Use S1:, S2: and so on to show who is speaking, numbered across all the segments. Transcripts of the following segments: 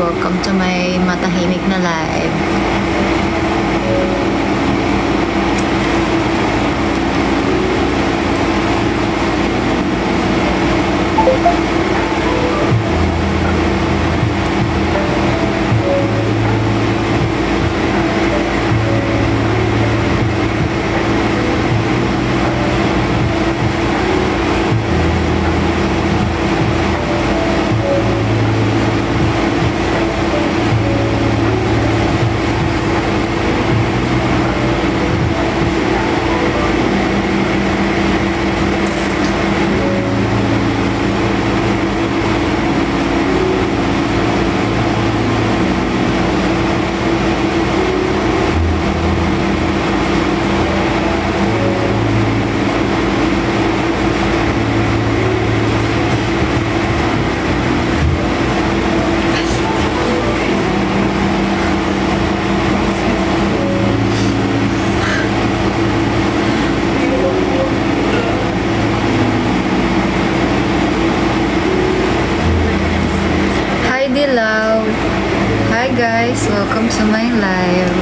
S1: welcome to my matahimik na live. Hi guys, welcome to my live.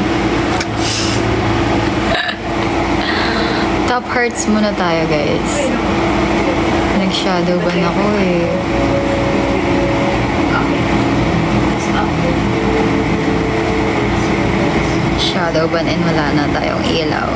S1: Top hearts muna tayo guys. Nag-shadow ban ako eh. Shadow ban and wala na tayong ilaw.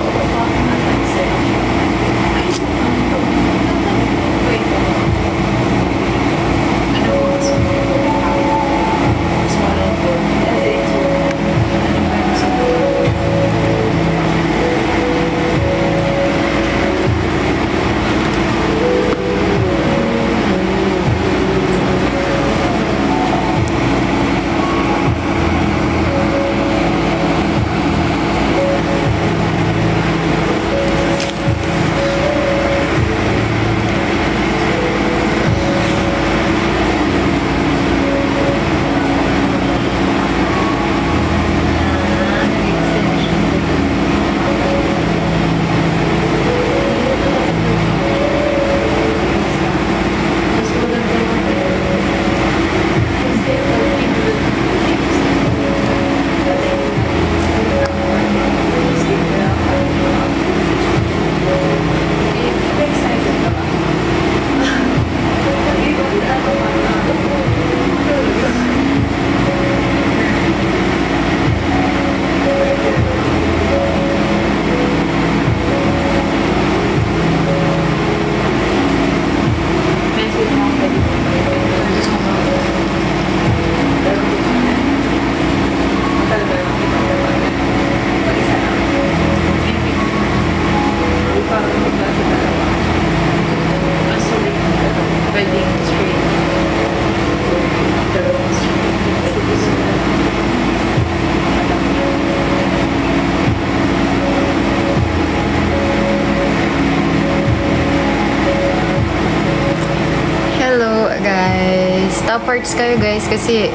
S1: Top hearts kayo guys kasi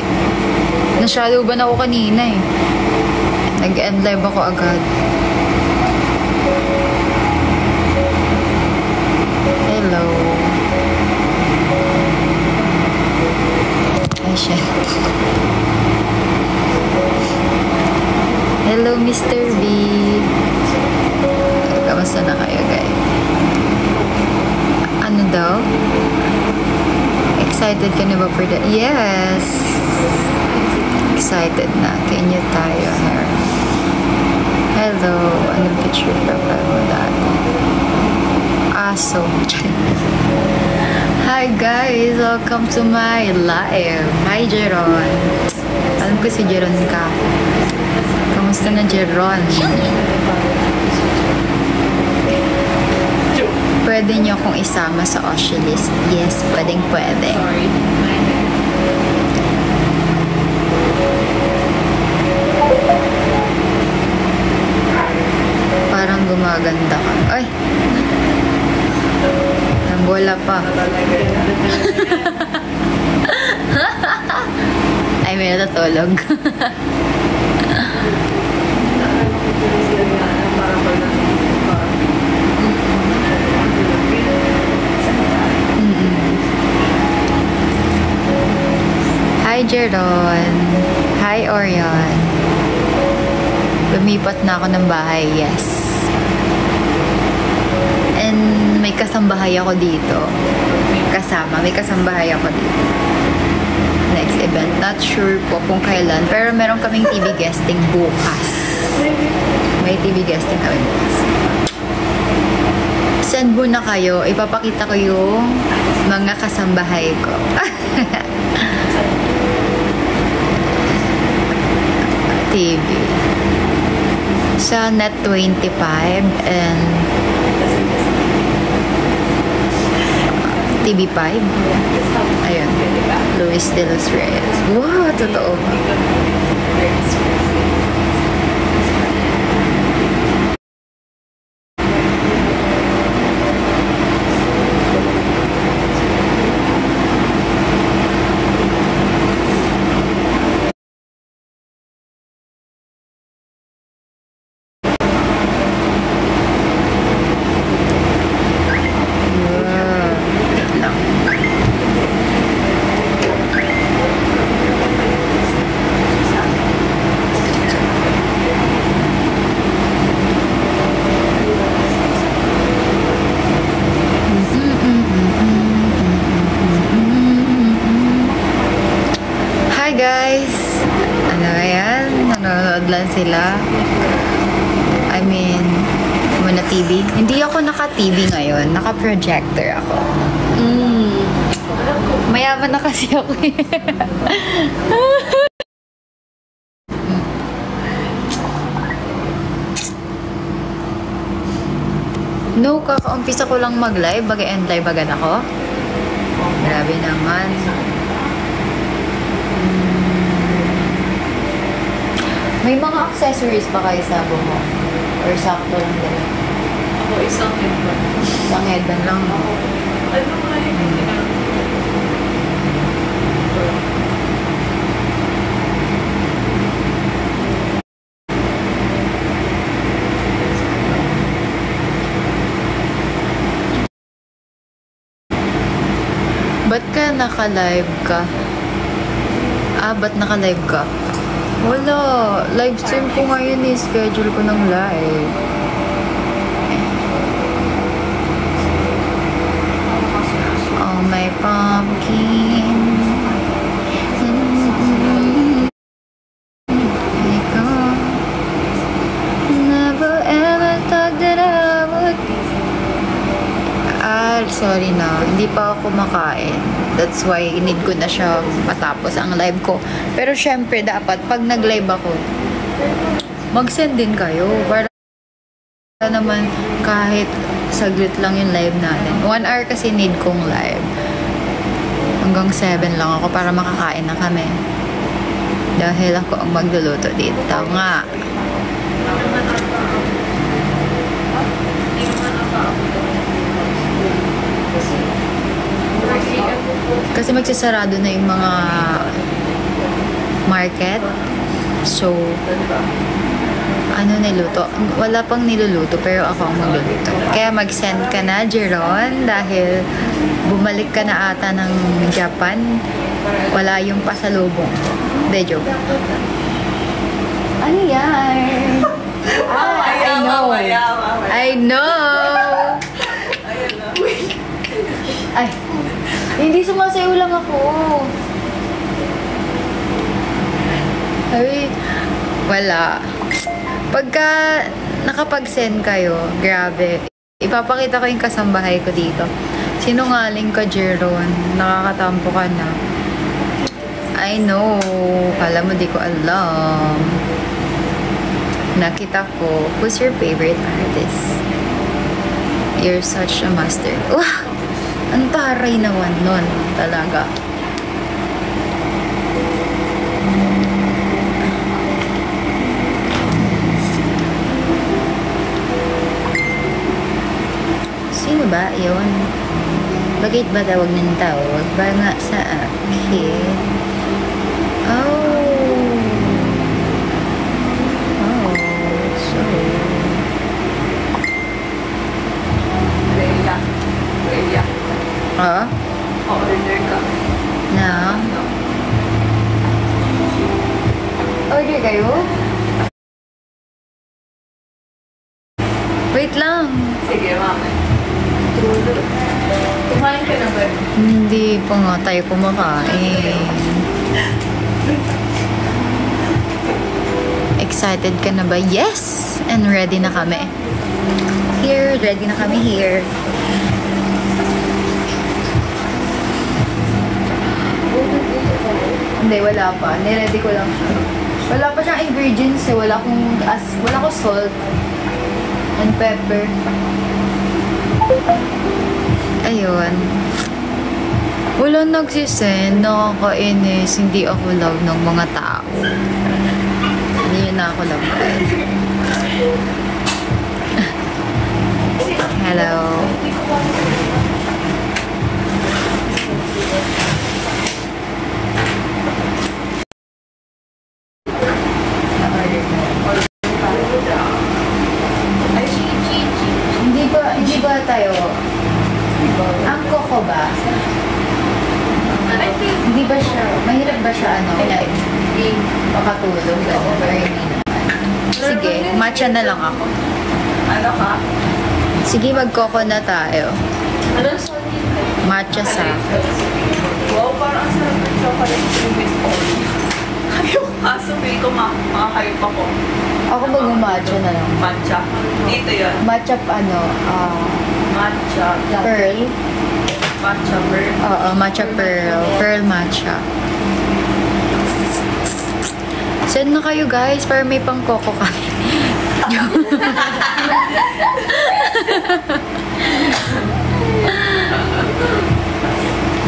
S1: na-shadow ban ako kanina eh. Nag-end live ako agad. Hello. Ay shit. Hello Mr. B. Kamusta na kayo guys? Ano daw? Excited ka na ba for that? Yes! Excited na. Kenya tayo. Hello. Anong picture profile mo dati? Aso. Hi guys! Welcome to my live. Hi Jeron. Alam ko si Jeron ka. Kamusta na Jeron? Pwede niyo akong isama sa Oculus. Yes, pwedeng pwede. Parang gumaganda ka. Ay! Nambola pa. Ay, may natutulog. Hi, Jeron. Orion. Lumipat na ako ng bahay, yes. And may kasambahay ako dito. May kasambahay ako dito. Next event. Not sure po kung kailan. Pero meron kaming TV guesting bukas. May TV guesting kami bukas. Send mo na kayo. Ipapakita ko yung mga kasambahay ko. TV. Sa Net 25 and TV5. Ayun. Luis de los Reyes. Wow, totoo. Guys, ano yan? Nanonood lang sila. I mean, muna TV. Hindi ako naka-TV ngayon. Naka-projector ako. Mayaman na kasi ako. No, kakaumpisa ko lang mag-live. Baga-end live agad ako. Grabe naman. May mga accessories pa kayo sa buhok? Or sakto lang din?
S2: Ako isang headband.
S1: Isang headband lang?
S2: Ano nga yun?
S1: Ba't ka naka-live ka? Ba't naka-live ka? Wala. Live stream ko ngayon eh. Schedule ko ng live. Oh, my pumpkin. Never ever thought that I would. Sorry na. Hindi pa ako kumakain. That's why need ko na siya matapos ang live ko. Pero syempre dapat pag nag-live ako, mag-send din kayo para naman kahit saglit lang yung live natin. 1 hour kasi need kong live. Hanggang 7 lang ako para makakain na kami. Dahil ako ang magluluto dito. Nga. Kasi magsasarado na yung mga market. So, ano niluto? Wala pang niluluto pero ako ang magluluto. Kaya mag-send ka na, Jeron, dahil bumalik ka na ata ng Japan. Wala yung pasalubong. Hindi, joke. Ano yan? I know. I know. Ay, hindi sumasayaw lang ako. Ay, wala. Pagka nakapag-send kayo, grabe. Ipapakita ko yung kasambahay ko dito. Sinungaling ka, Jeron. Nakakatampo ka na. I know. Kala mo di ko alam. Nakita ko. Who's your favorite artist? You're such a master. Wah! Ang taray naman nun. Talaga. Sino ba yun? Bakit ba tawag ng tawag? Ba nga sa akin? Oh. Oh. So.
S2: Leia.
S1: Ah?
S2: Order ka.
S1: Na? Wait lang.
S2: Sige, mami. Tulog. Kumain ka na ba?
S1: Hindi pa nga tayo kumakain. Excited ka na ba? Yes! And ready na kami. Ready na kami here. Hindi, wala pa. Niready ko lang siya. Wala pa siyang ingredients eh. Wala ko salt and pepper. Ayun. Walang nagsisend. Nakakainis. Hindi ako love ng mga tao. Hindi na ako love, guys. Hello. Hindi ba tayo? Ang Coco ba? Hindi ba siya, mahirap ba siya makatulog? Or hindi naman? Sige, matcha na lang ako.
S2: Ano ka?
S1: Sige, mag-coco na tayo.
S2: Ano sa
S1: Matcha sa akin.
S2: Wow, parang ang sarap ng chocolate cream with oil. Ayok. Kaso pili ko makakayop ako.
S1: Ako mag-matcha na lang.
S2: Matcha. Dito yun.
S1: Matcha,
S2: Matcha.
S1: pearl.
S2: Matcha pearl.
S1: Oo, matcha pearl. Pearl matcha. Send na kayo guys, para may pang coco kami.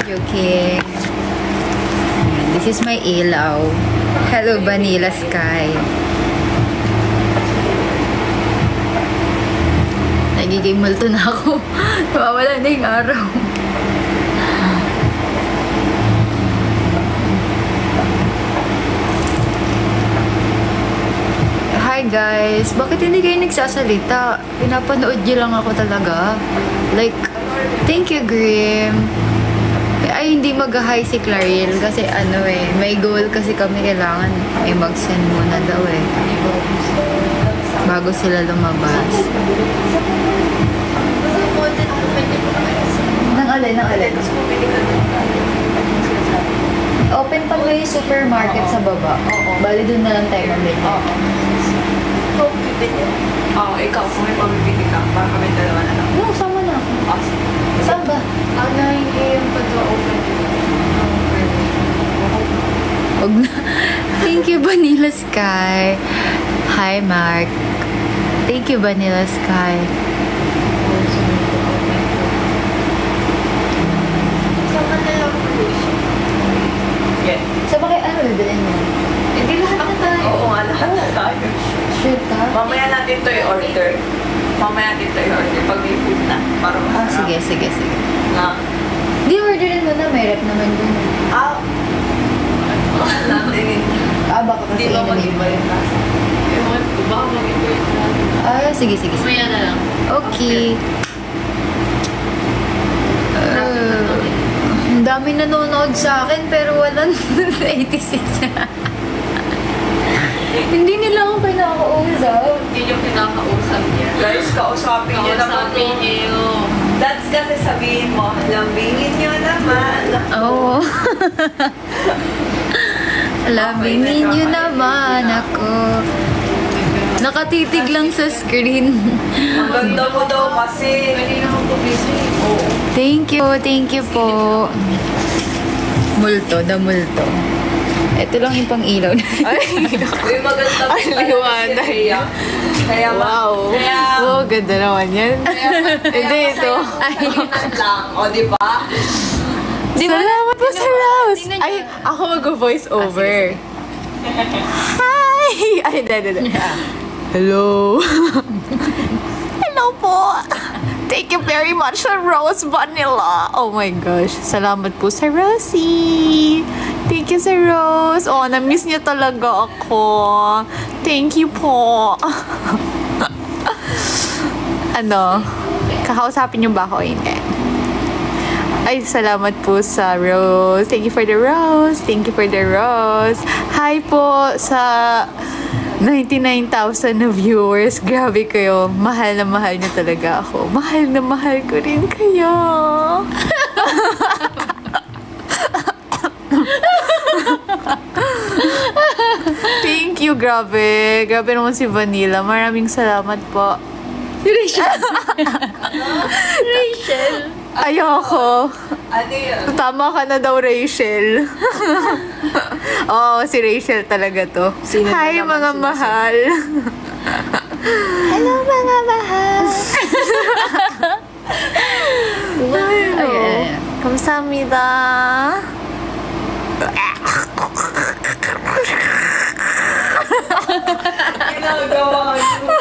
S1: Joking. This is my ilaw. Hello, Vanilla Sky. Nagiging multo na ako. Nawawala na yung araw. Hi guys! Bakit hindi kayo nagsasalita? Pinapanood niyo lang ako talaga. Like, thank you, Grim. Ay, hindi mag-hi si Claril kasi may goal kasi kami kailangan may mag-send muna daw bago sila lumabas. Nang alin? Open pa ba yung supermarket sa baba? Oo. Bali doon na lang tayo mamili.
S2: Oo, ikaw kung may pamibili ka, para kami dalawa na lang.
S1: No, sama na ako. Saan ba?
S2: 9 a.m. pa to open.
S1: Huwag na. Thank you, Vanilla Sky. Hi, Mark. Thank you, Vanilla Sky.
S2: Sama na lang po. Yeah.
S1: So, bakit bibilin mo?
S2: Hindi lahat na tayo. Oo nga, lahat na tayo.
S1: Sure ka?
S2: Mamaya natin to i-order. Pag may food na. Para masarap.
S1: Sige.
S2: Na.
S1: Di, orderin mo na. May rep naman dun.
S2: Natin.
S1: Baka kasi
S2: Hindi ba
S1: inumin
S2: mag-iba
S1: mo.
S2: yung lasa? Ewan ko, baka mag-iba yung lasa.
S1: Sige.
S2: Mamaya na lang.
S1: Okay. Ang dami nanonood sa akin pero walang 86. Hindi nila ako pinakausap.
S2: Hindi yung pinakausap niya. Guys, kausapin niyo naman. Kausapin niyo. That's kasi sabihin mo, lambingin niyo naman.
S1: Oo. Lambingin niyo naman ako. Nakatitig lang sa screen.
S2: Ang ganda mo daw kasi. Pwede naman po busy. Oo.
S1: Thank you po. Multo. Ito lang yung pang-ilaw na.
S2: Uy, maganda po
S3: Ang liwanag.
S2: Kaya
S3: Wow. Oh, ganda naman yan. Hindi ito.
S2: lang. O, di ba?
S3: Salamat po sa Rose. Ay, ako mag-voice over. Hi! Ay, hindi. Hello. Hello po. Thank you very much sa Rose Vanilla. Oh my gosh. Salamat po sa Rosie. Thank you sa Rose. Oh, na-miss niya talaga ako. Thank you po. Kakausapin niyo ba ako? Hindi. Ay, salamat po sa Rose. Thank you for the rose. Hi po sa 99,000 na viewers. Grabe kayo. Mahal na mahal niyo talaga ako. Mahal na mahal ko rin kayo. Thank you, grabe. Grabe naman si Vanilla. Maraming salamat po.
S1: Si Rachel. Rachel.
S3: Ayoko.
S2: Ano yun?
S3: Tama ka na daw, Rachel. Oo, si Rachel talaga to.
S1: Sino
S3: Hi,
S1: na naman
S3: mga
S1: sila?
S3: mahal. Hello, mga mahal. Hello.
S1: Ayan.
S3: 감사합니다.
S2: Ginagawa ko.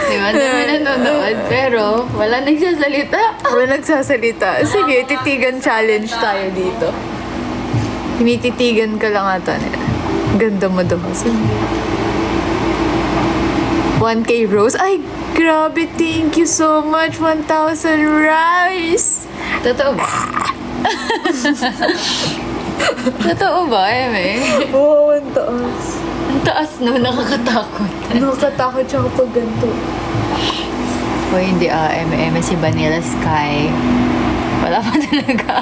S1: Di ba? Dami nanonood, pero wala nagsasalita.
S3: Wala nagsasalita. Sige, titigan challenge tayo dito. Tinititigan ka lang ata nila. Ganda mo daw kasi. 1K Rose. Ay, grabe. Thank you so much. 1,000 rice.
S1: Totoo ba? Totoo ba, Eme?
S3: Oo, 1,000.
S1: Ang taas no, nakakatakot.
S3: Nakakatakot siya kapag ganito.
S1: O hindi Eme si Vanilla Sky. Wala pa talaga.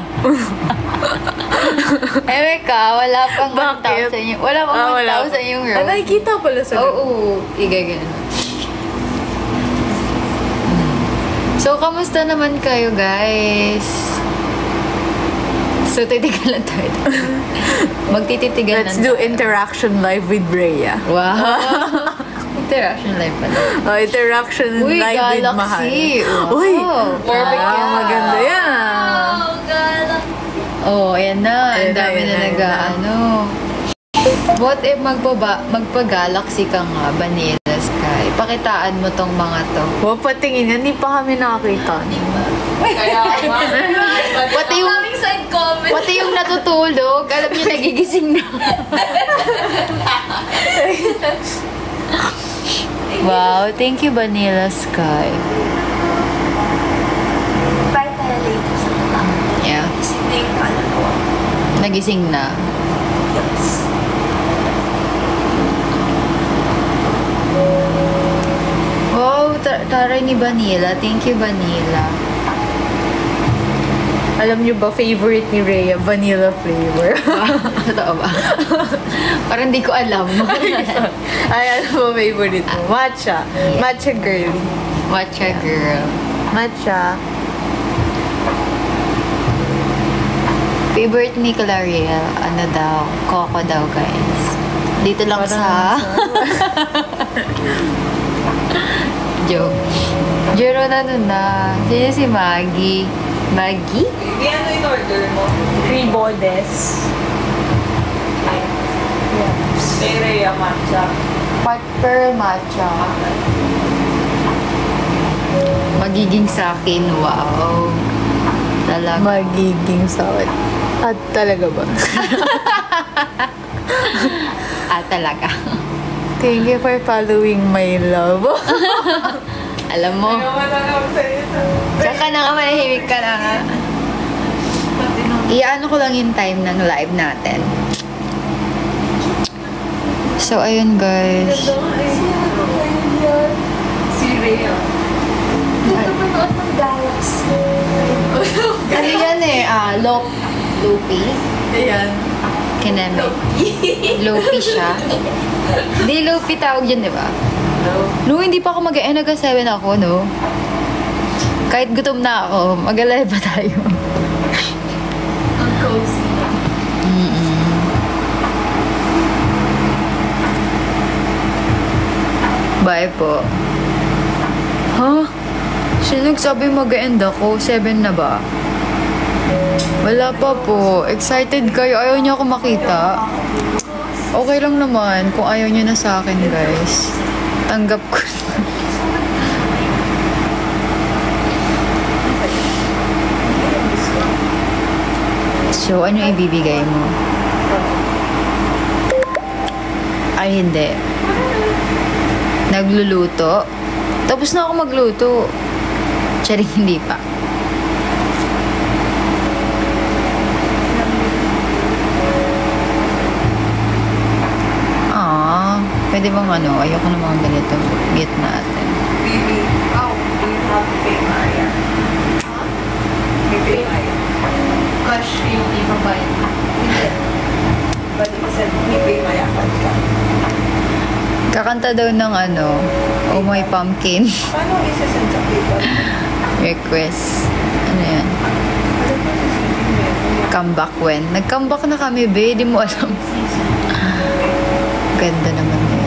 S1: Eme ka, wala pang
S3: Bakit?
S1: 1,000 yung... Wala pang 1,000 yung rose.
S3: nakikita pala sa
S1: Oo, igagano. So, kamusta naman kayo, guys? So, titigan lang tayo. Magtititigan
S3: Let's
S1: lang
S3: do
S1: tayo.
S3: interaction live with Brea.
S1: Wow! Interaction live pala.
S3: Oh, interaction
S1: Uy,
S3: live with Mahal.
S1: Galaxy. Wow.
S3: Uy,
S1: Perfect
S3: ah,
S1: yan.
S3: maganda yan.
S1: Oh, ayan na. Ang
S3: Ayan na,
S1: dami
S3: ayan
S1: na
S3: na,
S1: nag-ano. What if magpa-galaxy ka nga, Vanilla Sky? Pakitaan mo tong mga to.
S3: Huwag patingin, hindi pa kami nakakita.
S2: Kaya
S1: Pati yung natutulog, alam niyo, nagigising na. Wow, thank you, Vanilla Sky.
S2: Bye tayo later sa mga.
S1: Yeah,
S2: Sitting ka na ko.
S1: nagising na.
S2: Yes.
S1: Wow, taray ni Vanilla. Thank you, Vanilla.
S3: Alam niyo ba, favorite ni Rhea, vanilla flavor.
S1: Totoo ba? Parang di ko alam.
S3: Ay, ano ba favorite mo? Matcha.
S1: Yeah.
S3: Matcha girl.
S1: Matcha girl.
S3: Matcha.
S1: Favorite ni Clariel, ano daw? Coco daw, guys. Dito lang sa... Joke. Jero na nun na. Sino si Maggie? Maggie?
S2: Hindi ano in order mo?
S3: 3 bodes.
S2: May Rhea matcha.
S1: Part pearl matcha. Magiging sa akin, wow. Talaga.
S3: Magiging sawat. At talaga ba?
S1: Talaga.
S3: Thank you for following my love.
S1: Alam mo,
S2: Naman lang ako sa'yo.
S1: tsaka na nga, manahimik ka na nga. Iyaano ko lang yung time ng live natin. So, ayun guys.
S2: Si Rhea.
S1: Ano yan eh? Lopi?
S2: Ayan.
S1: Kineme. Lopi siya. Hindi, Lopi tawag yun, di ba? No, hindi pa ako nag-7 ako, no? Kahit gutom na ako, mag-alive pa tayo.
S2: Ang cozy.
S1: Bye po. Huh? Sino nagsabi mag-end ako? 7 na ba? Wala pa po. Excited kayo. Ayaw niyo ako makita. Okay lang naman kung ayaw niyo na sa akin, guys. Tanggap ko. So, ano yung ibibigay mo? Ay, hindi. Nagluluto? Tapos na ako magluto. Charing, hindi pa. Pwede Pwede bang ano, ayoko ng mga ganito. Mute natin.
S2: Bibi. Oh, we have pay Maya. May pay Maya.
S3: Cash yung ipabayad.
S2: But it said, may pay Maya ka.
S1: Kakanta daw ng ano, Oh My Pumpkin
S2: Paano isasend sa paper?
S1: request. Ano yan?
S2: Ano po sasendin mo yan?
S1: Comeback when? Nag-comeback na kami, be. Di mo alam. Ganda naman na yun.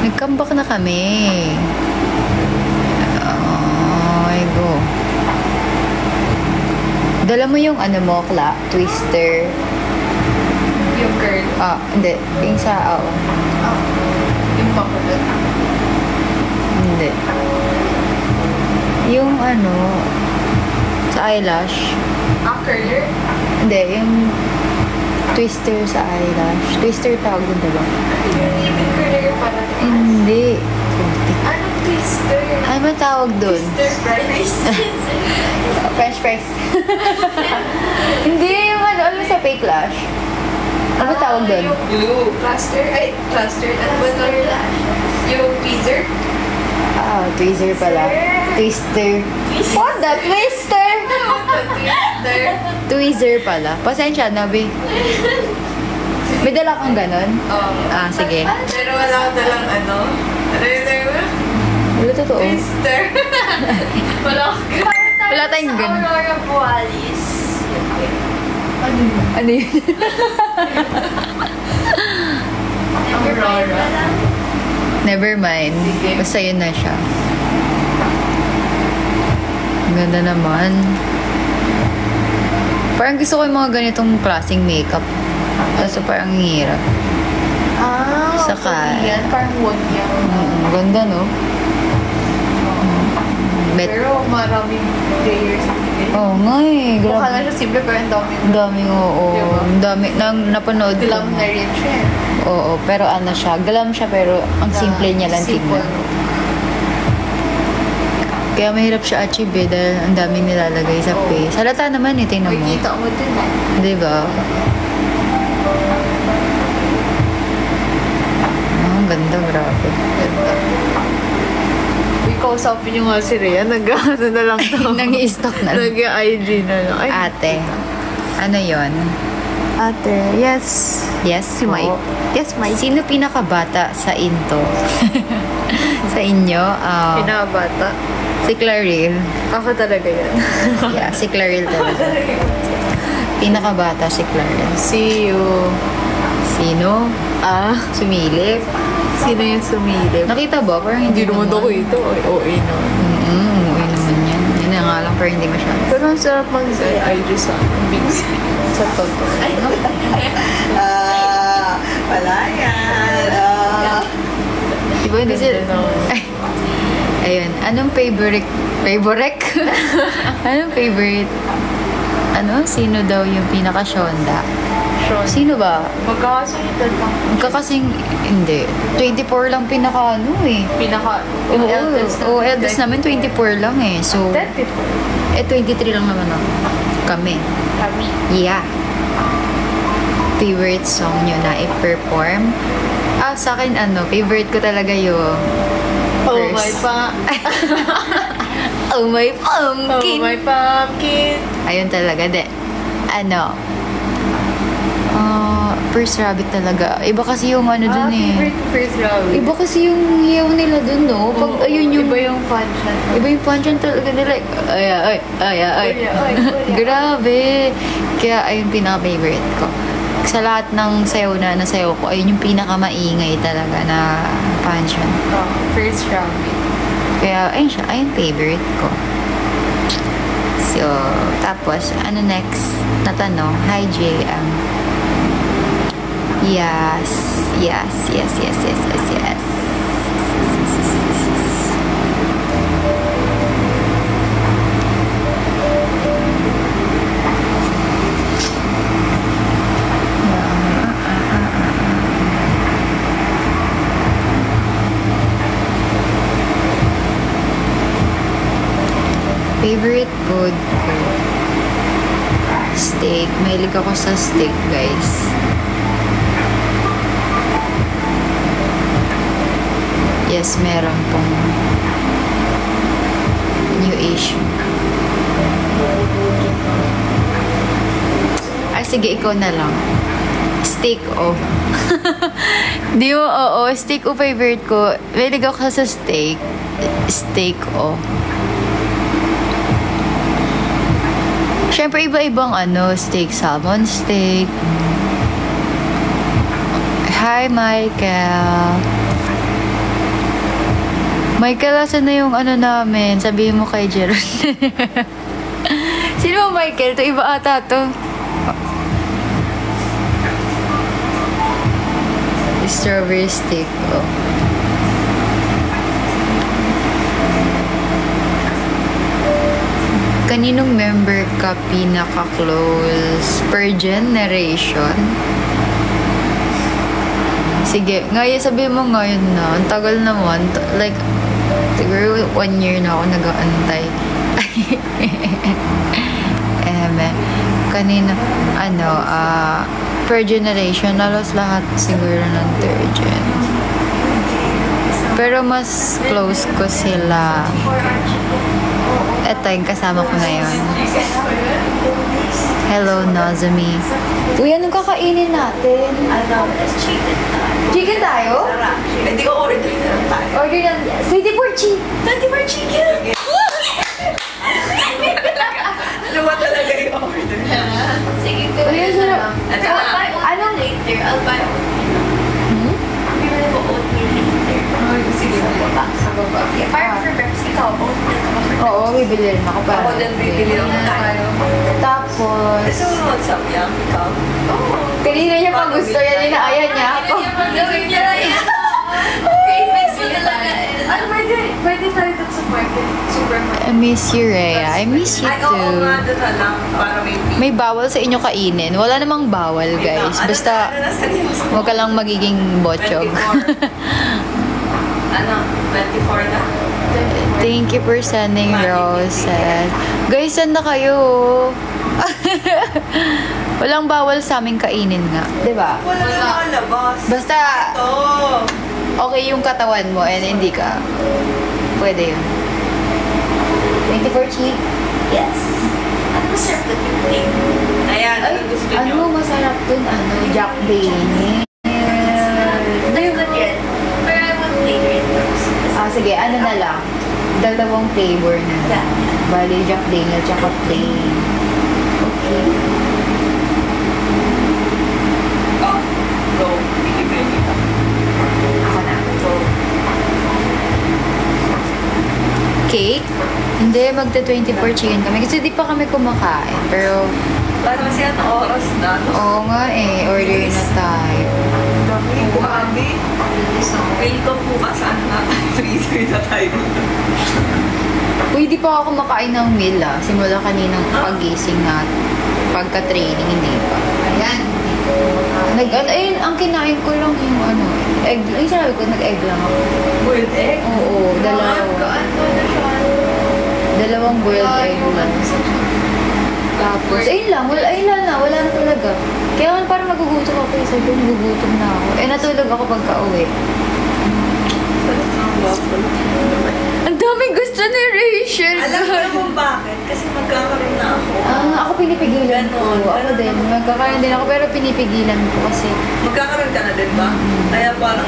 S1: Nag-comeback na kami. Ay, go. Dala mo yung ano mo, twister.
S3: Yung girl.
S1: Hindi. Yung sa,
S3: Yung pakulot.
S1: Hindi. Yung ano, sa eyelash.
S3: Curler?
S1: Hindi, yung twister sa eyelash. Twister tawag din, diba?
S3: Yung even curler para
S1: Hindi.
S3: Anong twister?
S1: Ano ba tawag dun?
S3: Twister fries.
S1: French fries. Hindi, yung ano sa fake lash. Ano ba tawag dun?
S3: Yung glue. Plaster? Ay, plaster. Ano ba ito? Yung tweezer?
S1: Tweezer pala. Twister. What the twister?
S3: Twister.
S1: Tweezer pala. Pasensya na, be. May dala kang ganon? Sige.
S2: Pero wala ko dalang ano. Ano yun tayo?
S1: Wala totoo.
S2: Twister.
S1: Wala tayong ganun.
S3: Aurora Borealis.
S1: Ano yun?
S3: Aurora.
S1: Never mind. Basta yun na siya. Ang ganda naman. Parang gusto ko yung mga ganitong klaseng makeup. Kaso parang ang hirap. Saka,
S3: Yan, parang wag yan.
S1: maganda, no?
S3: Pero maraming layers.
S1: Oo nga eh.
S3: Mukha
S1: Grabe.
S3: lang siya simple pero ang dami.
S1: Ang daming, oo.
S3: Diba?
S1: Ang dami. Napanood ko.
S3: Glam na rin siya.
S1: Oo, pero ano siya. Glam siya pero ang simple niya lang
S3: Simple.
S1: tingnan. Kaya mahirap siya achieve eh dahil ang daming nilalagay sa
S3: Oo.
S1: face. Halata naman eh, tingnan mo.
S3: Makikita mo din eh.
S1: Diba? Ang ganda, grabe.
S3: Ganda. Kausapin nyo nga si Rhea, nag-ano na lang to.
S1: Nang-i-stock na lang.
S3: Nag-IG na lang. Ay,
S1: Ate, ano yon?
S3: ate, yes.
S1: Yes,
S3: Si
S1: po.
S3: Mike. Yes, Mike.
S1: Sino pinakabata sa into? Sa inyo?
S3: Pinabata.
S1: Si Claril.
S3: Ako talaga yan.
S1: Yeah, si Claril talaga. Pinakabata si Claril.
S3: See you.
S1: Sino? Sumilip.
S3: Sino yung sumilip?
S1: Nakita ba? Parang hindi
S3: Hindi naman ako ito. Ay, OA no.
S1: Umuwi naman yan. Yun na nga lang, pero hindi masyado.
S3: Pero ang sarap mag-IG sa big sa toto. Ay,
S2: Wala yan.
S1: Diba hindi sila? Ay. Ayun. Anong favorite? Favorite? Anong favorite? Ano? Sino daw yung pinaka-shonda? Sino ba?
S3: Magkakasunod lang.
S1: Magkakasing, hindi. 24 lang pinaka ano eh.
S3: Pinaka,
S1: eldest namin 24 lang eh. So,
S3: 34.
S1: 23 lang naman ako. Kami.
S3: Kami.
S1: Yeah. Favorite song nyo na i-perform? Sa akin favorite ko talaga yung
S3: Oh
S1: First.
S3: my pa.
S1: Oh My
S3: Oh
S1: Pumpkin.
S3: my pumpkin.
S1: Ayun talaga, de. First Rabbit talaga. Iba kasi yung dun eh.
S3: Favorite ko first round.
S1: Iba kasi yung hiyaw nila dun, no? Pag ayun yung...
S3: Iba yung fun siya.
S1: Iba yung punch talaga nila. Ay.
S3: Ay.
S1: Grabe. Kaya ayun pinaka-favorite ko. Sa lahat ng sayaw na nasayaw ko, ayun yung pinaka-maingay talaga na function.
S3: First round.
S1: Kaya ayun siya, ayun favorite ko. So, tapos, ano next na tanong? Hi, JM. Yes. Favorite food ko? Steak. Mahilig ako sa steak, guys. Yes, meron pong New Asian. Ay, sige, ikaw na lang. Steak o. Di mo, oo. Steak o favorite ko. Mahilig ako sa steak. Steak o. Siyempre, iba-ibang steak. Salmon steak. Hi, Michael. Michael, asan na yung namin? Sabihin mo kay Jeron. Sino ba Michael? Ito iba ata to. Strawberry steak. Oh. Kaninong member ka pinaka-close per generation? Sige, ngayon sabihin mo ngayon na. Ang tagal naman. Like, siguro 1 year na ako nag-aantay. Kanina, per generation, halos lahat siguro ng third gen. Pero mas close ko sila. Eto yung kasama ko ngayon. Hello, Nazami. Uy, anong kakainin natin?
S2: Chicken tayo.
S1: Chicken tayo?
S2: Sarap. Hindi ko order na lang tayo.
S1: Order ng 24 chicken.
S2: 24 chicken! Ano ba talaga yung order?
S4: Sige,
S1: Uy, ang sarap.
S2: Ito na.
S4: Anong later? I'll buy oatmeal. Bibili ko oatmeal later.
S2: Sige po.
S4: Sa baba. Okay, parang for breakfast, ikaw, oatmeal ka ba for breakfast?
S1: Oo, bibili rin ako para.
S2: Ako din bibili ng tayo.
S1: Tapos,
S2: Gusto mo mag-samyang? Ikaw?
S1: kanina niya pa gusto yan, inaaya niya ako.
S4: Gawin niya na yan. Cravings mo talaga. Ano, pwede tayo dun sa market. Supermarket.
S1: I miss you, Rhea. I miss you
S2: Ay, oo
S1: too.
S2: nga, doon na lang. Para may
S1: May bawal sa inyo kainin. Wala namang bawal, guys. Basta, huwag ka lang magiging botchog.
S2: 24 na?
S1: Thank you for sending roses. Guys, saan na kayo? Walang bawal sa aming kainin nga. Diba?
S2: Wala na nakalabas.
S1: Basta,
S2: Ito.
S1: okay yung katawan mo and hindi ka. Pwede yun. 24 cheap?
S4: Yes. Ano masarap na pipling?
S2: Ayan,
S1: Ay,
S2: ano gusto nyo?
S1: masarap dun? Jack Daniels.
S4: That's good yan. Pero I want flavor in those.
S1: Sige, na lang. Dalawang flavor na.
S4: Yeah.
S1: Bali, Jack Daniels, tsaka plain. Okay.
S2: Oh, go. Bibigay kita.
S1: Ako na.
S2: Go.
S1: Cake? Hindi, magta-24 chicken kami. Kasi di pa kami kumakain. Pero,
S2: Paano kasi ang oras na?
S1: oo nga order na tayo.
S2: Dami, grabe. Feel ko bukas na freezer na tayo.
S1: Uy, di pa ako kumakain ng meal Simula kaninang pagising na pagka-training, hindi pa. Ayan. Ayun, ang kinain ko lang yung egg. Ay, sabi ko, nag-egg lang ako.
S2: Boiled egg?
S1: Oo, dalawang boiled egg lang. Tapos, ayun lang, wala na talaga. Kaya man parang nagugutom ako, sabi ko, nagugutom na ako. Natulog ako pagka-uwi. Ang daming gusto ni Rachel.
S2: Alam mo naman bakit? Kasi magkakaroon na ako.
S1: Ako pinipigilan ko. Ako din. Magkakaroon din ako pero pinipigilan ko kasi
S2: Magkakaroon ka na din ba? Kaya parang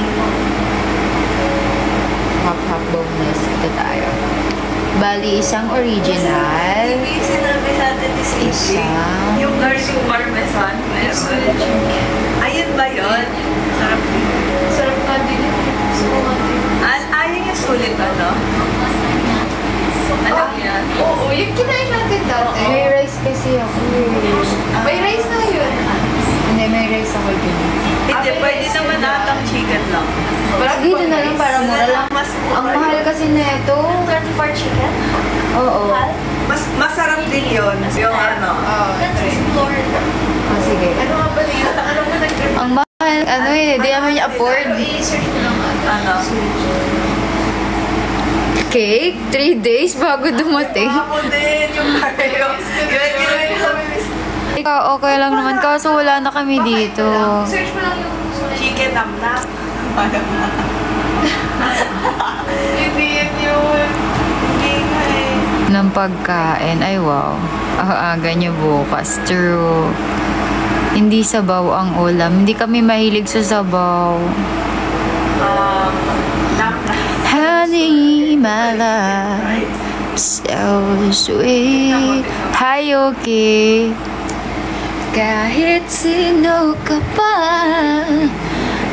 S1: hap-hap bonus. Ito tayo. Bali, isang original.
S2: Hindi sinabi sa atin ni Sisi.
S1: Isa.
S2: Yung garlic parmesan. Meron. Ayun ba yun? Sarap din.
S4: Sarap ka din yun. Gusto ko nga din.
S2: Ayun yung sulit ano? Alam mo yan?
S4: Oo, yung kinain natin dati.
S1: May rice kasi ako.
S4: May rice na yun.
S1: Hindi, may rice ako din.
S2: Hindi, pwede naman atang chicken lang.
S1: Dito na lang para mura lang. Ang mahal kasi nito.
S4: 34 chicken?
S1: Oo.
S2: Masarap din yun. Yung ano.
S4: Let's explore.
S1: Sige.
S4: Ano nga ba yun? Ano ba nag-grab?
S1: Ang mahal, hindi namin afford.
S4: I-search mo lang.
S2: Ano?
S1: Cake? 3 days bago dumating.
S2: Ako din, yung cardio.
S1: Ikaw, okay lang naman. Kaso wala na kami dito.
S4: Search mo lang yung
S2: Chicken namnak. yun. Hindi nga eh.
S1: Ng pagkain. Ay, wow. Aga niyo bukas. True. Hindi sabaw ang ulam. Hindi kami mahilig sa sabaw. Honey, my love, so sweet. Hi, okay. Kahit sino ka pa,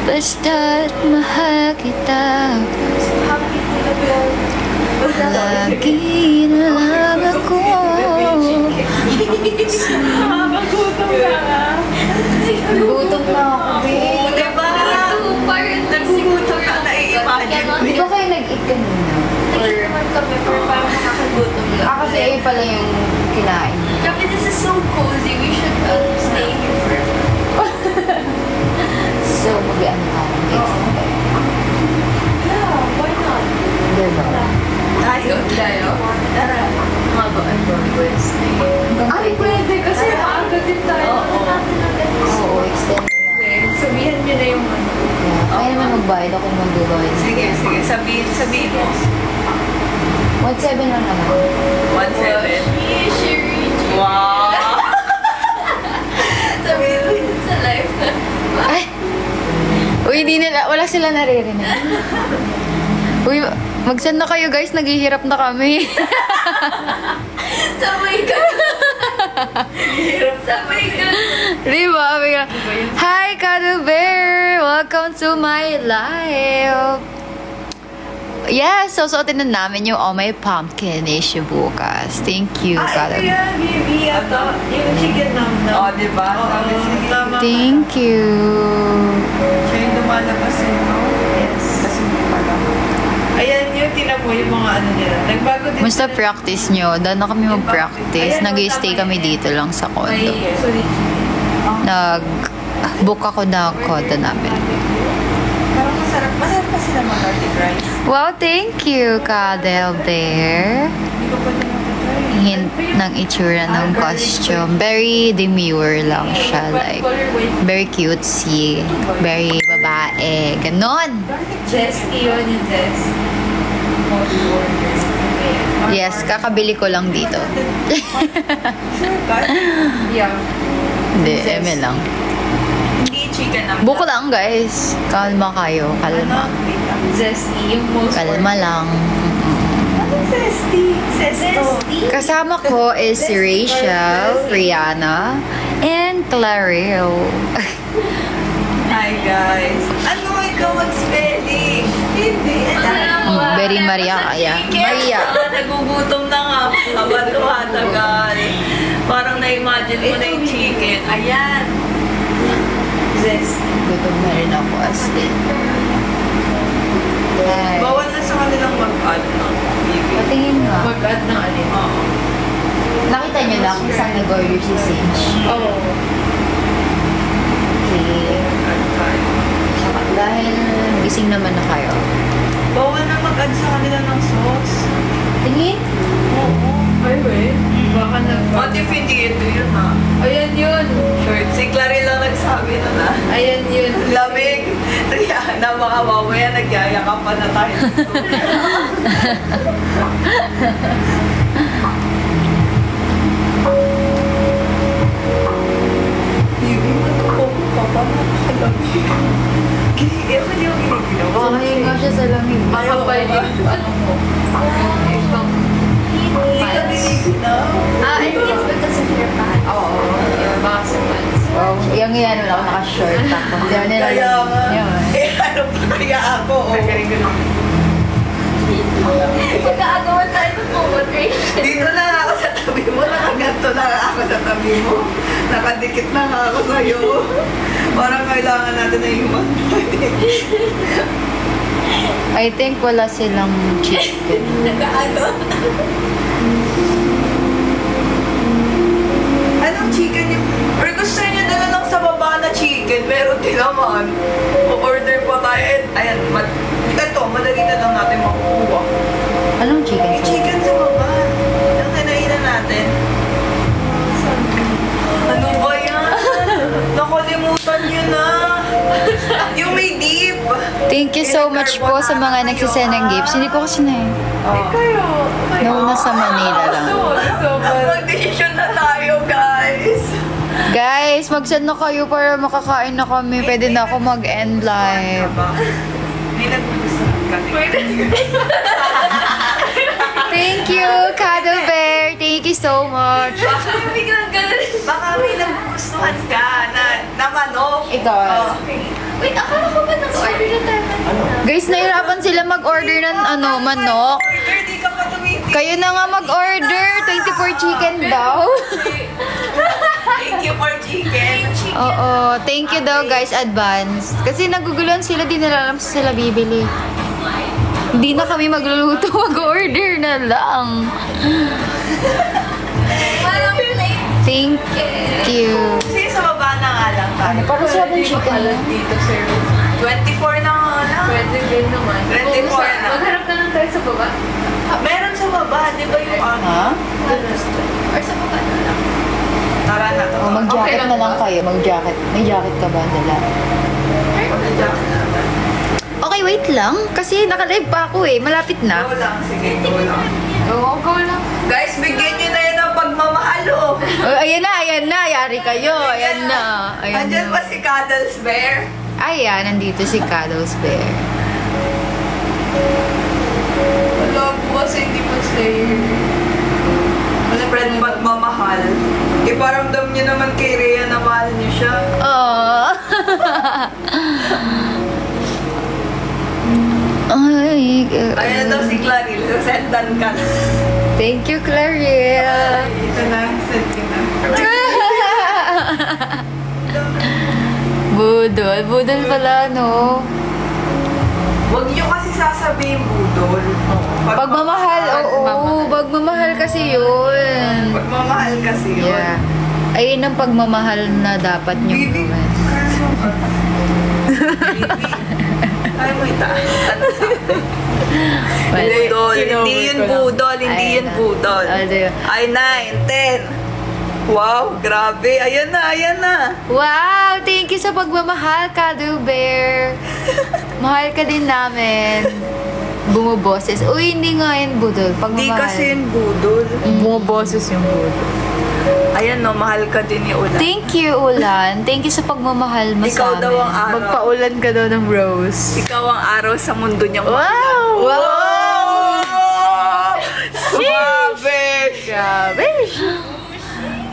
S1: basta't mahal kita. Lagi na lang ako.
S2: Nakakagutom ka nga.
S1: Gutom na ako, babe.
S2: Diba?
S4: Parang
S2: Nagugutom ka, nai-imagine ko
S1: Di
S2: yun.
S1: ba kayo nag-eat kanina?
S4: naman kami, pero parang nakakagutom lang.
S1: Kasi ayun pala yung kinain.
S4: Kami, this is so cozy. We should stay here forever.
S1: So, mag-ano ka ng gigs na kayo.
S4: Yeah, why not?
S1: Diba?
S2: Tayo. Tara.
S4: Mga ba ang Broadways?
S1: Ay,
S4: pwede kasi maaga din tayo.
S1: Oo, extend na.
S4: Sabihan niyo na yung ano.
S1: Kaya naman magbayad ako magbabayad.
S2: Sige. Sabihin mo.
S1: 1.7 lang naman.
S2: 1.7. Wow!
S4: Sabihin mo sa life na.
S1: Ay! Uy, hindi nila, wala sila naririnig. Uy, mag-send na kayo guys, naghihirap na kami.
S4: Sabay ka. Sabay ka.
S1: Diba? Bigla, hi, Cuddle Bear! Welcome to my life! Yes, susuotin na namin yung Oh My Pumpkin issue bukas. Thank you,
S2: Ito
S1: Cuddle.
S2: yan, Bibi. Yung chicken nam-nam. Oo, diba? Sabi sige.
S1: Thank you.
S2: Siya yung lumalabas eh, no? Yes. Kasi may pala. Ayan yun, tinan mo yung mga ano nila. Nagbago din.
S1: Musta practice nyo? Doon na kami mag-practice. Nag-stay kami dito lang sa condo. Nag-book ako ng condo namin.
S2: Parang masarap. Masarap pa sila mga garlic rice.
S1: Wow, thank you, Cuddle Bear.
S2: Hindi ko pa din matatry.
S1: Hint ng itsura ng costume. Very demure lang siya. Like, very cutesy. Very babae. Ganon.
S2: Jess, yun yung Jess.
S1: Yes, kakabili ko lang dito.
S2: Sure ka?
S4: Yeah.
S1: Hindi, eme lang.
S2: Hindi chicken nam.
S1: Buko lang, guys. Kalma kayo. Kalma.
S4: Zesty, yung most
S1: Kalma lang.
S2: Anong zesty? Zesto.
S1: Kasama ko is si Rachel, Rihanna, and Claril.
S2: Hi guys. Ano ikaw mag-spelling? Hindi.
S1: Very Maria kaya. Maria.
S2: Nagugutom na nga. Habang tumatagal. Parang na-imagine mo na yung chicken. Ayan. Zesty.
S1: Gutom na rin ako as in. Hi.
S2: Bawal na sa kanilang mag-add ng baby.
S1: Patingin nga.
S4: Mag-add ng alin.
S2: Oo.
S1: Nakita niyo lang kung saan nag-order si Sage.
S4: Oo.
S1: Okay.
S2: Add tayo.
S1: Dahil gising naman na kayo.
S2: Bawal na mag-add sa kanila ng sauce.
S1: Tingin?
S2: Oo.
S4: Ay, wait. Baka
S2: What if hindi ito yun ha?
S4: Ayan yun.
S2: Sure. Si Clary lang nagsabi na na.
S4: Ayan yun.
S2: Lamig. Rihanna, mga mamaya nagyayakap pa na tayo. Bibi, magkakoko ka pa. Nakalamig. Ginigil ko yung ginigil.
S1: Kakain nga siya sa lamig.
S4: Makapal yung ano mo.
S2: Hindi ka giniginaw.
S4: I think it's because of your pants. Oo. Your boxer pants.
S1: Wow, yung yan wala ako naka-short ako. Hindi ako nila
S2: Kaya nga.
S1: Yun.
S2: Eh, ano pa kaya ako?
S4: Pagkaagawan tayo ng collaboration.
S2: Dito na nga ako sa tabi mo. Nakaganto na nga ako sa tabi mo. Nakadikit na nga ako sa'yo. Parang kailangan natin na human.
S1: I think wala silang chicken.
S2: Nakaano? Anong chicken yung... Or gusto niya na lang sa baba na chicken, meron din naman. O-order pa tayo. Ayan, ito, madali na lang natin makukuha.
S1: Anong chicken?
S2: Yung chicken sa baba. Yung kinainan natin. Ano ba yan? Nakalimutan yun na. Yung may beef.
S1: Thank you so much po sa mga nagsisend ng gifts. Hindi ko kasi na eh.
S2: Kayo.
S1: Nauna sa Manila lang.
S2: Mag-decision na tayo, guys.
S1: Guys, mag-send na kayo para makakain na kami. Pwede na ako mag-end live.
S2: Hindi nagugustuhan ka.
S1: Thank you, Cuddle Bear. Thank you so much.
S2: Baka may nagugustuhan ka na manok.
S1: Ikaw.
S4: Wait, akala ko ba nag-order na tayo kanina?
S1: Guys, nahirapan sila mag-order ng manok.
S2: Order, di ka pa tumitig.
S1: Kayo na nga mag-order. 24 chicken daw.
S2: Thank you for chicken.
S1: Oo. Thank you daw, guys, advance. Kasi naguguluhan sila, di nila alam sa sila bibili. Hindi na kami magluluto. Mag-order na lang.
S4: Walang plate.
S1: Thank you.
S2: Kasi sa baba na nga lang tayo.
S1: Parang sarap ng chicken.
S3: Dito, sir.
S2: 24 na nga lang.
S3: Pwede din naman.
S2: 24 na.
S3: Magharap na lang tayo sa baba.
S2: Meron sa baba, di ba yung ano?
S1: Ha?
S4: Or sa baba na lang.
S2: Tara na to.
S1: O, mag-jacket na lang kayo. Mag-jacket. May jacket ka ba? Dala. Okay, wait lang. Kasi naka-live pa ako eh. Malapit na.
S2: Go lang, sige, go lang.
S3: Go lang.
S2: Guys, bigyan nyo na yun ng pagmamahal, oh.
S1: Oh, ayan na, ayan na. Yari kayo. Ayan na. Ayan
S2: Andyan
S1: na.
S2: ba si Cuddles Bear?
S1: Ayan, nandito si Cuddles Bear.
S2: Wala po kasi hindi pa slayer. Spread pagmamahal. Iparamdam niyo naman kay Rhea na mahal niyo siya.
S1: Oh. Ay,
S2: Ayan daw si Claril, sendan ka.
S1: Thank you, Clarille.
S2: Ito na, send ka na.
S1: Budol. Budol pala, no?
S2: Huwag niyo kasi sasabihin budol.
S1: Pagmamahal, oo. Pagmamahal kasi yun.
S2: Pagmamahal kasi yun.
S1: Yeah. Ayun ang pagmamahal na dapat nyo
S2: Baby,
S1: gawin.
S2: Ay mo ita. Ano sabi? Budol. Hindi yun budol. Hindi
S1: Ay,
S2: yun budol.
S1: Ano yun?
S2: Ay, 9, 10. Wow, grabe. Ayan na, ayan na.
S1: Wow! Thank you sa pagmamahal, Cuddle Bear. Mahal ka din namin. Bumuboses. Uy, hindi nga yun, budol.
S2: Hindi
S1: Pagmamahal.
S2: kasi yun budol.
S3: Bumaboses yung budol.
S2: Ayan no, mahal ka din ni Ulan.
S1: Thank you, Ulan. Thank you sa pagmamahal mo
S2: Ikaw
S1: sa amin.
S2: daw ang araw.
S3: Magpaulan ka daw ng rose.
S2: Ikaw ang araw sa mundo niyang
S3: Wow!
S2: Wow! Grabe!
S3: Grabe!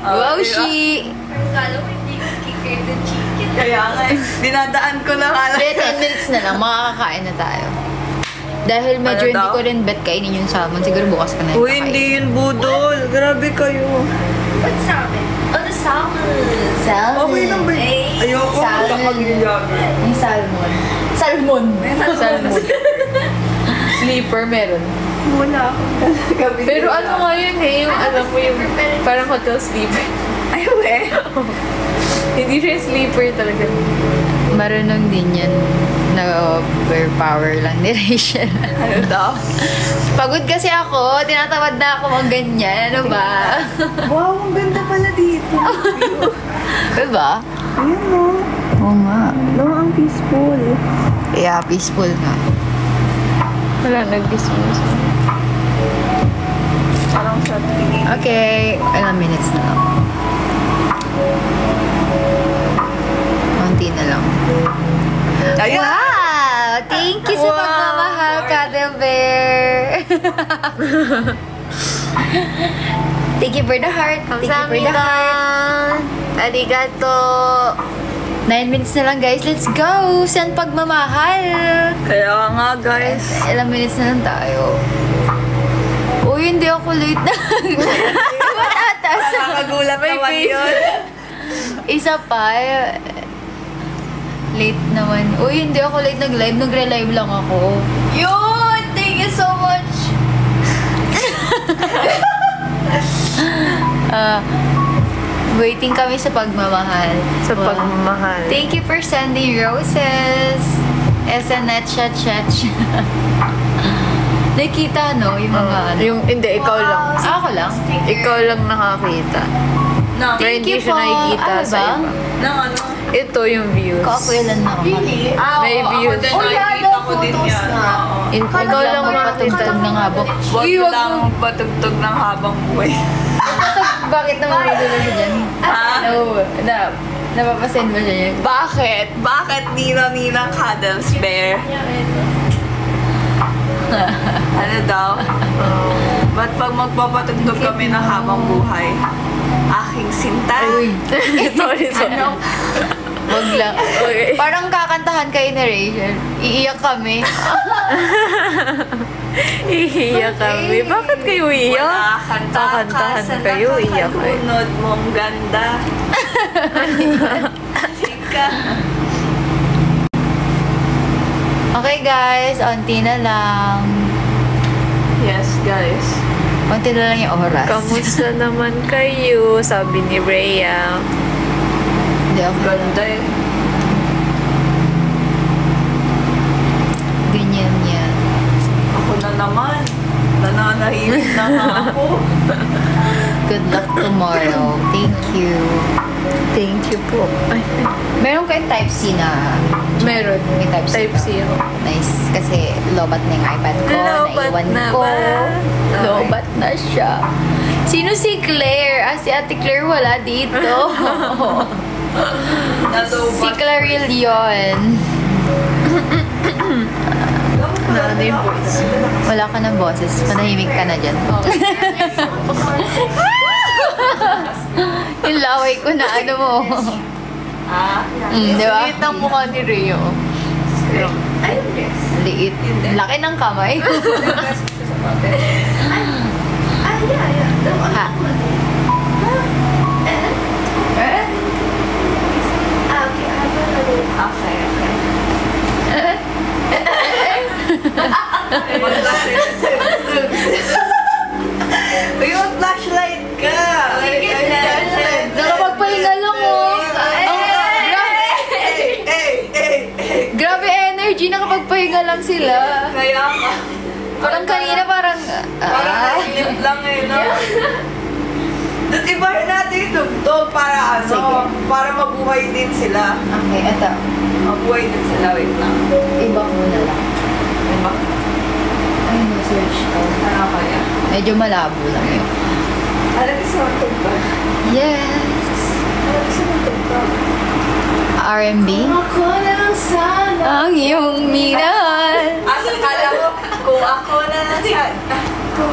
S1: Wow, she!
S4: Kala mo hindi ko kikare ng chicken.
S2: Kaya nga eh, dinadaan ko na nga lang.
S1: 10 minutes na lang, makakakain na tayo. Dahil medyo
S2: Ano
S1: hindi
S2: daw?
S1: ko rin bet kainin yung salmon. Siguro bukas ka na yung
S2: Uy, hindi yun budol. Grabe kayo.
S4: What's salmon? Oh, the salmon.
S1: Salmon.
S2: Okay lang ba yun? Ayoko
S1: Salmon.
S2: magpapag-yabi.
S1: Yung salmon. Salmon!
S3: Salmon. Sleeper meron.
S2: Wala akong gabi.
S3: Pero ano nga yun eh, yung alam mo yung parang hotel sleeper.
S2: Ay, we.
S3: Hindi siya yung sleeper talaga.
S1: Marunong din yan. Na-overpower lang ni Rachel.
S2: Ano daw?
S1: Pagod kasi ako. Tinatamad na ako mag ganyan. Ano ba?
S2: Wow, ang ganda pala dito.
S1: Diba?
S2: Ayan mo.
S1: Oo nga.
S2: No, ang peaceful.
S1: Yeah, peaceful nga.
S3: Wala, nag-dismiss.
S2: Parang sa tingin.
S1: Okay. Ilang minutes na lang. Konti na lang.
S2: Ayun.
S1: Wow! Thank you sa
S2: Wow.
S1: pagmamahal, Cuddle Bear. Thank you for the heart. Thank you for the heart. Arigato. 9 minutes na lang, guys. Let's go! Send pagmamahal.
S2: Kaya nga, guys.
S1: Ilang minutes na lang tayo. Uy, hindi ako late na. Matatas.
S2: Nakakagulat naman yun.
S1: Isa pa. Late naman. Uy, hindi ako late nag-live. Nagre-live lang ako.
S4: Yun! Thank you so much!
S1: Waiting kami sa pagmamahal.
S3: Sa
S1: Wow.
S3: pagmamahal.
S1: Thank you for sending roses. SNet chat. Nakita, no? Yung mga ano.
S3: Yung, hindi, ikaw lang.
S1: Ako lang?
S3: Ikaw lang nakakita.
S2: Nang,
S3: Pero
S1: Thank
S3: hindi
S1: you
S3: siya
S1: po.
S3: nakikita
S1: Ano
S3: sa
S1: ba?
S3: iba.
S2: nang ano?
S3: Ito yung views.
S1: Kakailan na ako.
S4: Really?
S3: May
S2: Ako
S3: views.
S2: din,
S4: Oh, yeah,
S2: nakikita
S4: the
S2: ko din
S4: photos
S2: yan.
S4: nga.
S2: Oo.
S3: Ikaw lang
S1: magpatugtog ng habang.
S2: Huwag
S3: Uy,
S2: mo
S3: wag
S2: lang
S3: mo.
S2: patugtog ng habang buhay.
S1: Bakit naman may dulo siya dyan?
S2: Ha?
S1: No, napapasend mo siya yan.
S2: Bakit? Bakit Nina Cuddles Bear? Ano daw? Ba't pag magpapatugtog kami ng habang buhay? Aking sinta.
S3: sorry.
S1: Wag lang.
S3: Okay.
S1: Parang kakantahan kayo ni Rachel. Iiyak kami.
S3: Iiyak kami. Bakit kayo
S2: Wala
S3: iiyak?
S2: kang takas
S3: Kakantahan
S2: sa
S3: kayo, iiyak kayo.
S2: nakakalunod mong ganda. Chika.
S1: Okay guys, onti na lang.
S2: Yes, guys.
S1: Onti na lang yung oras.
S3: Kamusta naman kayo? Sabi ni Rhea.
S1: Hindi ako.
S2: Ganda eh.
S1: Ganyan yan.
S2: Ako na naman. Nananahimik na nga ako.
S1: Good luck tomorrow. Thank you.
S3: Thank you po. Ay,
S1: Meron kayong type C na.
S3: meron.
S1: May type C.
S3: Type C ako.
S1: Nice. Kasi lobat na yung iPad ko.
S3: Lobat
S1: Naiwan
S3: na
S1: ko.
S3: ba?
S1: Lobat na siya. Sino si Claire? Si Ate Claire wala dito. Si Claril yun.
S3: Ano yung voice?
S1: Wala ka ng boses. Manahimik ka na dyan. Yung laway ko na ano mo. Di ba?
S3: Liit ang mukha ni Rhea. oh.
S4: Ayun, yes.
S1: Liit. Laki ng kamay.
S4: Ah, yeah. The one.
S1: Ha?
S4: Okay, I will do it.
S2: Okay. Uy, mag-flashlight ka!
S4: Sige,
S2: Ayan.
S1: Nakapagpahinga lang oh. Grabe energy. Nakapagpahinga lang sila.
S2: Kaya ka.
S1: Parang kanina parang...
S2: Parang nainip lang eh, no? Doon ibahin natin yung tugtog para ano,
S1: Sige.
S2: para mabuhay din sila.
S1: Okay, eto.
S2: Mabuhay din sila, wait lang.
S1: Iba ko na lang.
S2: Diba?
S1: Ay, no-search ko.
S2: Ano kaya?
S1: Medyo malabo lang yun.
S2: Alam ko sa tugtog.
S1: Yes!
S2: Alam ko sa tugtog.
S1: R&B?
S4: Ako na lang sana.
S1: Ang iyong minahal.
S2: Asa kala mo, kung ako na lang yan,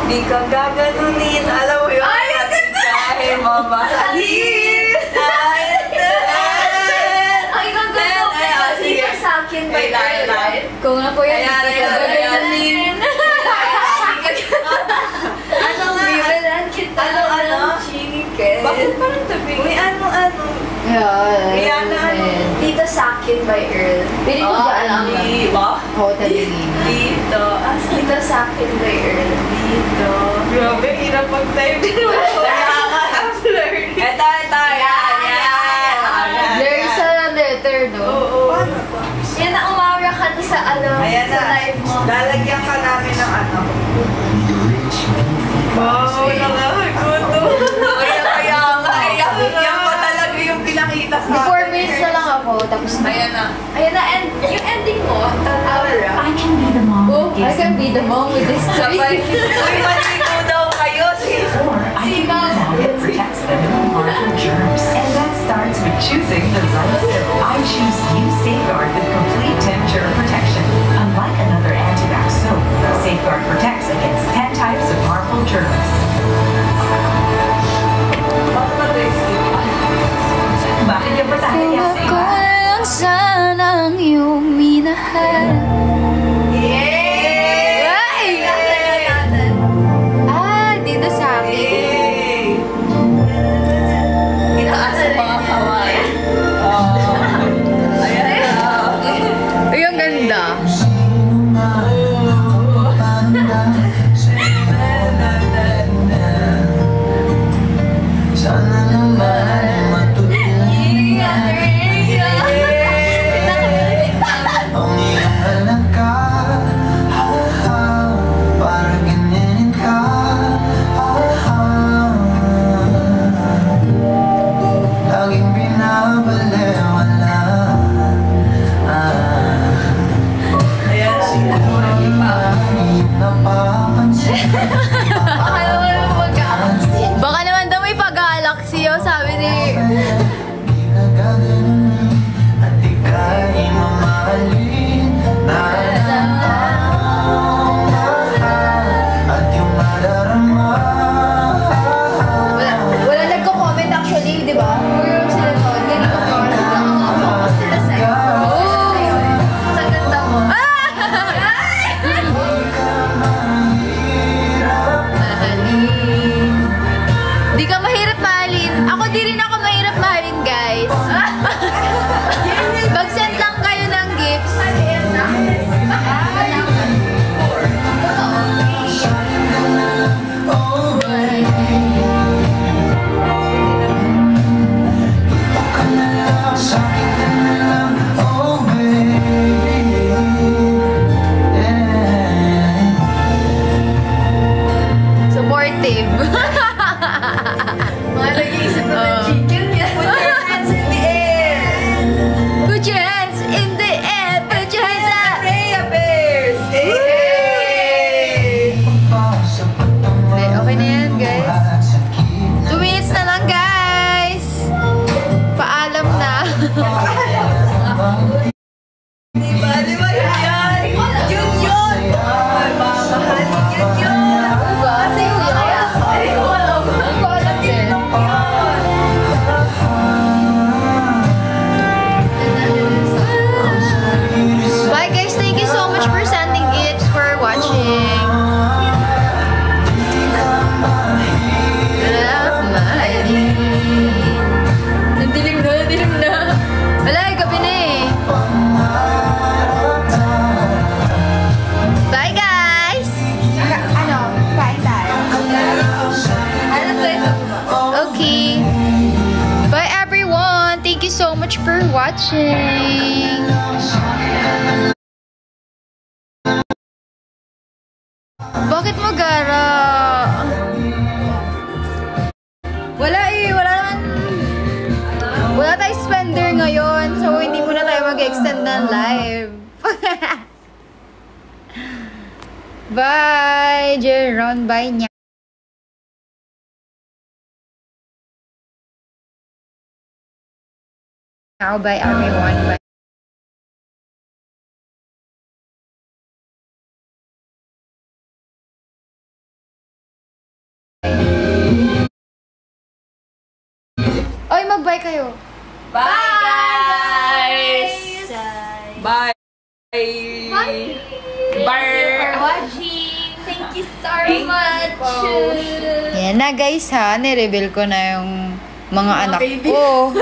S2: di ka gaganunin. Alam mo yun? Ay, ang ganda! Kahit mamahalin.
S4: Ay, ganda mo. Sige sa akin by
S2: Ay,
S4: right?
S1: Kung ako yan,
S2: Ayan,
S1: hindi
S2: ayan,
S1: ka
S2: ayan.
S1: gaganin.
S2: Ano nga?
S4: Bibilan kita
S2: Ano?
S4: ng chicken.
S2: Bakit parang tabi? Uy, ano?
S1: Yeah,
S2: Ayan, ano?
S4: Dito sa akin by Earl.
S1: Pili ko dyan lang.
S2: Diba?
S1: Hotel Lima.
S2: Dito.
S4: Dito sa akin by Earl.
S2: Dito. Grabe, hirap mag-type. Flirt. Ito. Yan.
S1: Blur sa letter, no?
S2: Oo. Paano ba?
S4: Yan na umawra ka na sa
S2: Ayan
S4: sa
S2: na.
S4: live mo.
S2: Lalagyan ka namin ng ano. Wow, nakakaguto. Kaya nga. Yan pa talaga yung pinakita sa
S1: 4 minutes na lang ako, tapos na.
S2: Ayan na.
S4: Ayan na, and yung ending mo, aura.
S5: I can be the mom
S1: Oh,
S5: who
S1: I
S5: gives
S1: can
S5: them
S1: be the mom with this
S2: Sabay.
S1: story.
S2: Uy, maligo daw kayo.
S5: or I can be the mom that protects them from harmful germs. And that starts with choosing the right sip. I choose new Safeguard with complete temperature protection. Unlike another anti-vax soap, Safeguard protects against 10 types of harmful germs. Bakit yung portahe niya
S1: Kung ako na lang sana ang iyong minahal.
S2: Yay!
S1: Ay!
S4: Kaya natin.
S1: Hindi rin ako mahirap mahalin, guys. Mag-send lang kayo ng gifts. Supportive.
S4: Mga nag-iisip na ng chicken yan.
S2: Put your hands in the air!
S1: Put your hands in the air. Put your hands up.
S2: Rhea Bears! Hey!
S1: Okay na yan, guys. 2 minutes na lang, guys. Paalam na.
S2: Diba? Diba yun yan? Yun yun! Ay, mamahalin yun yun!
S1: Kasi yun.
S4: Ay, wala mo.
S1: Bye, guys. Thank you so much for sending gifts, for watching. Nadilim na, nadilim na. Wala, gabi na eh. Bye, guys!
S4: Kain tayo. Ano to ito?
S1: Okay. Bye, everyone. Thank you so much for watching. Bakit mo gara? Wala eh, wala naman. Wala tayong spender ngayon, so hindi muna tayo mag-extend ng live. Bye, Jeron. Bye niya. Bye, everyone. Bye. Oy, mag-bye kayo.
S2: Bye, guys! Bye!
S4: Bye!
S2: Bye!
S4: Watching! Thank you so much!
S1: Yan na, guys, ha. Nireveal ko na yung mga anak
S4: baby.
S1: ko.